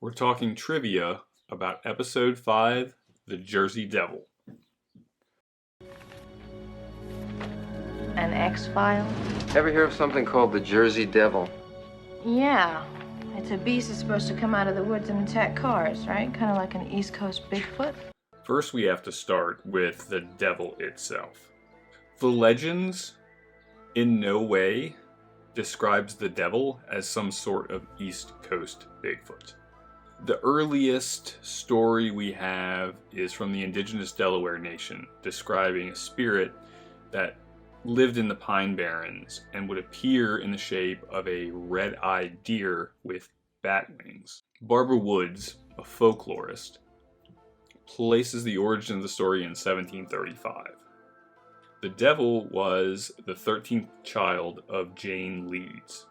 We're talking trivia about Episode 5, The Jersey Devil. An X-File? Ever hear of something called the Jersey Devil? Yeah. It's a beast that's supposed to come out of the woods and attack cars, right? Kind of like an East Coast Bigfoot. First, we have to start with the devil itself. The legends in no way describes the devil as some sort of East Coast Bigfoot. The earliest story we have is from the indigenous Delaware Nation, describing a spirit that lived in the Pine Barrens and would appear in the shape of a red-eyed deer with bat wings. Barbara Woods, a folklorist, places the origin of the story in 1735. The devil was the 13th child of Jane Leeds.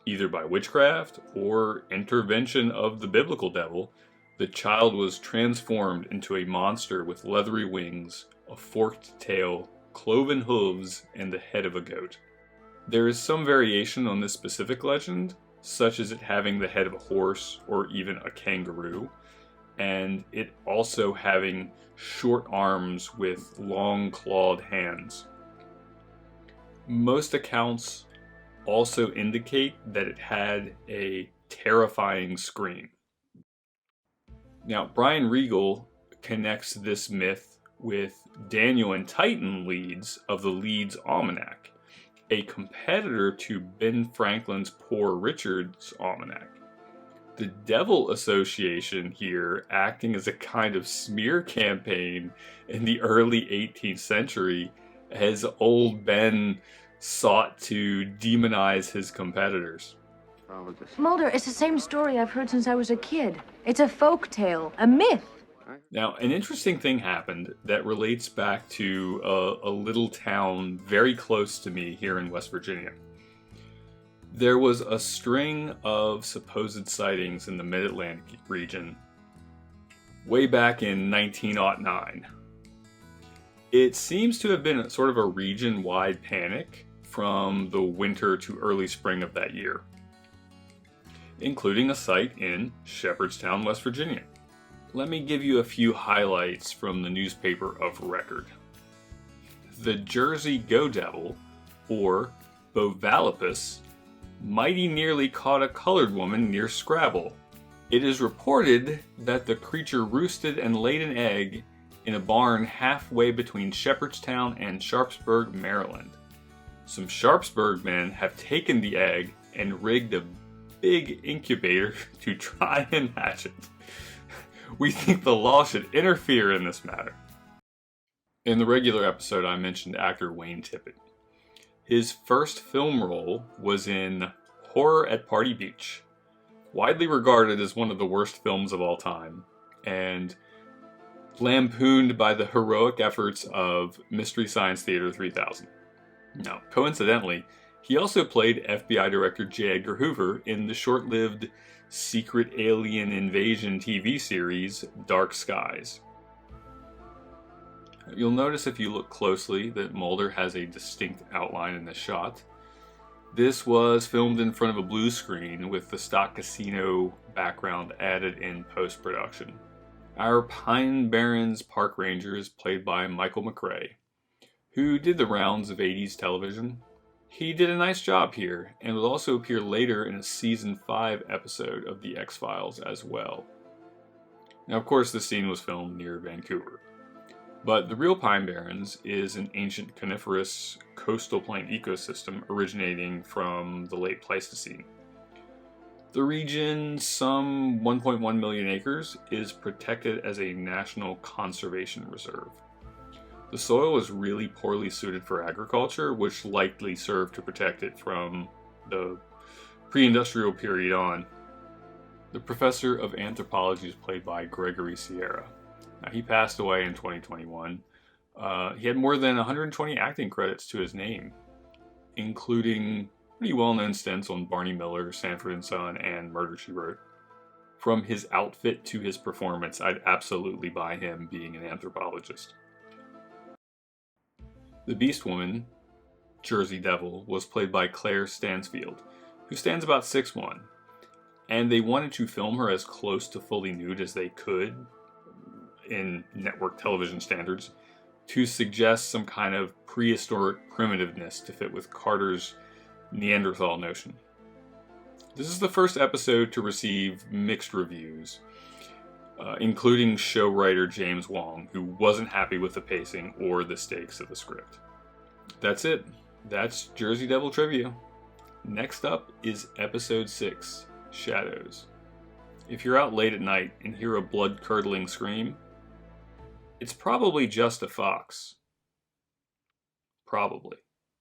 Either by witchcraft or intervention of the biblical devil, the child was transformed into a monster with leathery wings, a forked tail, cloven hooves, and the head of a goat. There is some variation on this specific legend, such as it having the head of a horse or even a kangaroo, and it also having short arms with long clawed hands. Most accounts also indicate that it had a terrifying scream. Now, Brian Regal connects this myth with Daniel and Titan Leeds of the Leeds Almanac, a competitor to Ben Franklin's Poor Richard's Almanac. The Devil Association here acting as a kind of smear campaign in the early 18th century as old Ben sought to demonize his competitors. Mulder, it's the same story I've heard since I was a kid. It's a folk tale, a myth. Now, an interesting thing happened that relates back to a little town very close to me here in West Virginia. There was a string of supposed sightings in the Mid-Atlantic region way back in 1909. It seems to have been sort of a region-wide panic from the winter to early spring of that year, including a site in Shepherdstown, West Virginia. Let me give you a few highlights from the newspaper of record. The Jersey Go-Devil, or Bovalipus, mighty nearly caught a colored woman near Scrabble. It is reported that the creature roosted and laid an egg in a barn halfway between Shepherdstown and Sharpsburg, Maryland. Some Sharpsburg men have taken the egg and rigged a big incubator to try and hatch it. We think the law should interfere in this matter. In the regular episode, I mentioned actor Wayne Tippett. His first film role was in Horror at Party Beach, widely regarded as one of the worst films of all time, and lampooned by the heroic efforts of Mystery Science Theater 3000. Now, coincidentally, he also played FBI Director J. Edgar Hoover in the short-lived secret alien invasion TV series Dark Skies. You'll notice if you look closely that Mulder has a distinct outline in this shot. This was filmed in front of a blue screen with the stock casino background added in post-production. Our Pine Barrens park ranger is played by Michael McRae, who did the rounds of 80s television. He did a nice job here, and will also appear later in a Season 5 episode of The X-Files as well. Now, of course, this scene was filmed near Vancouver. But the real Pine Barrens is an ancient coniferous coastal plain ecosystem originating from the late Pleistocene. The region, some 1.1 million acres, is protected as a national conservation reserve. The soil is really poorly suited for agriculture, which likely served to protect it from the pre-industrial period on. The professor of anthropology is played by Gregory Sierra. Now, he passed away in 2021. He had more than 120 acting credits to his name, including pretty well-known stints on Barney Miller, Sanford & Son, and Murder, She Wrote. From his outfit to his performance, I'd absolutely buy him being an anthropologist. The Beast Woman, Jersey Devil, was played by Claire Stansfield, who stands about 6'1". And they wanted to film her as close to fully nude as they could in network television standards to suggest some kind of prehistoric primitiveness to fit with Carter's Neanderthal notion. This is the first episode to receive mixed reviews, including show writer James Wong, who wasn't happy with the pacing or the stakes of the script. That's it. That's Jersey Devil Trivia. Next up is Episode 6, Shadows. If you're out late at night and hear a blood-curdling scream, it's probably just a fox. Probably.